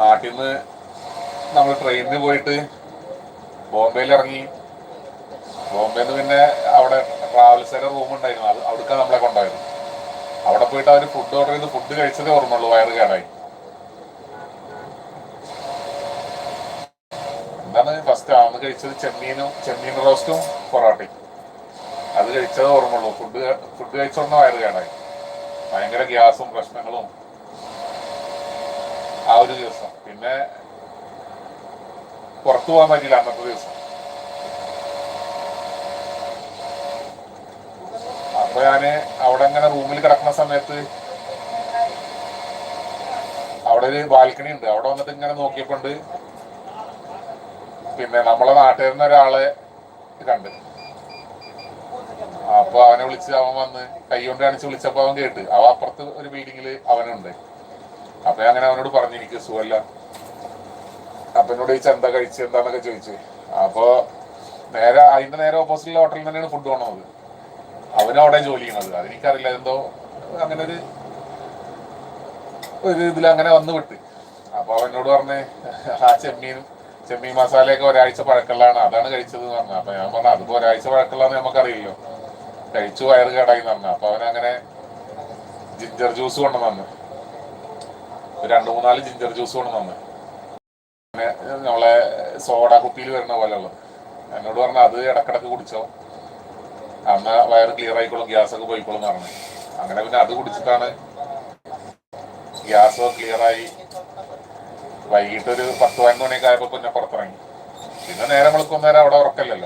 നാട്ടിൽ നിന്ന് നമ്മൾ ട്രെയിനിന് പോയിട്ട് ബോംബെയിൽ ഇറങ്ങി. ബോംബെന്ന് പിന്നെ അവിടെ ട്രാവൽസിന്റെ റൂം ഉണ്ടായിരുന്നു, അത് അവിടേക്കാണ് നമ്മളെ കൊണ്ടുപോയത്. അവിടെ പോയിട്ട് അവർ ഫുഡ് ഓർഡർ ചെയ്ത് ഫുഡ് കഴിച്ചതേ ഓർമ്മയുള്ളൂ, വയറ് കേടായി. എന്താണ് ഫസ്റ്റ് അന്ന് കഴിച്ചത്? ചെമ്മീൻ റോസ്റ്റും പൊറോട്ടയും. അത് കഴിച്ചത് ഓർമ്മയുള്ളൂ. ഫുഡ് കഴിച്ചോണ്ട് വയറ് കേടായി. ഭയങ്കര ഗ്യാസും പ്രശ്നങ്ങളും ആ ഒരു ദിവസം. പിന്നെ പുറത്തു പോകാൻ പറ്റില്ല അന്നത്തെ ദിവസം. അപ്പൊ ഞാന് അവിടെ ഇങ്ങനെ റൂമിൽ കിടക്കുന്ന സമയത്ത് അവിടെ ഒരു ബാൽക്കണി ഉണ്ട്. അവിടെ വന്നിട്ട് ഇങ്ങനെ നോക്കിയപ്പോണ്ട് പിന്നെ നമ്മളെ നാട്ടുകാരന് ഒരാളെ കണ്ട്. അപ്പൊ അവനെ വിളിച്ച് അവൻ വന്ന് കൈ കൊണ്ട് കാണിച്ച് വിളിച്ചപ്പോ അവൻ കേട്ട്. അവ അപ്പുറത്ത് ഒരു ബിൽഡിങ്ങില് അവനുണ്ട്. അപ്പൊ ഞാൻ അങ്ങനെ അവനോട് പറഞ്ഞു എനിക്ക് സുഖമല്ല. അപ്പൊ എന്നോട് ചോദിച്ചാൽ എന്താ കഴിച്ച് എന്താന്നൊക്കെ ചോദിച്ചു. അപ്പൊ അതിന്റെ നേരെ ഓപ്പോസിറ്റുള്ള ഹോട്ടലിൽ തന്നെയാണ് ഫുഡ് കൊണ്ടുവന്നത്. അവനവിടെ ജോലി ചെയ്യണത്. അതെനിക്കറിയില്ല, എന്തോ അങ്ങനെ ഒരു ഇതിൽ അങ്ങനെ വന്ന് വിട്ട്. അപ്പൊ അവനോട് പറഞ്ഞ് ആ ചെമ്മീൻ മസാലയൊക്കെ ഒരാഴ്ച പഴക്കമുള്ളതാണ്, അതാണ് കഴിച്ചത് എന്ന് പറഞ്ഞു. അപ്പൊ ഞാൻ പറഞ്ഞു അതിപ്പോ ഒരാഴ്ച പഴക്കമുള്ളതെന്ന് നമുക്കറിയില്ലോ, കഴിച്ചു വയറ് കേടായി എന്ന് പറഞ്ഞു. അപ്പൊ അവനങ്ങനെ ജിഞ്ചർ ജ്യൂസ് കൊണ്ടുവന്നു, ഒരു 2-3 ജിഞ്ചർ ജ്യൂസ് കൊണ്ടുവന്നു. പിന്നെ നമ്മളെ സോഡ കുപ്പിയിൽ വരുന്ന പോലെയുള്ളത്. എന്നോട് പറഞ്ഞു അത് ഇടക്കിടക്ക് കുടിച്ചോ, അന്ന് വയറ് ക്ലിയർ ആയിക്കോളും, ഗ്യാസൊക്കെ പോയിക്കോളും എന്ന് പറഞ്ഞു. അങ്ങനെ പിന്നെ അത് കുടിച്ചിട്ടാണ് ഗ്യാസ് ക്ലിയറായി. വൈകിട്ട് ഒരു 10-11 മണിയൊക്കെ ആയപ്പോൾ പിന്നെ പുറത്തിറങ്ങി. പിന്നെ നേരം വെളുക്കുന്നേരം അവിടെ ഉറക്കല്ലല്ലോ.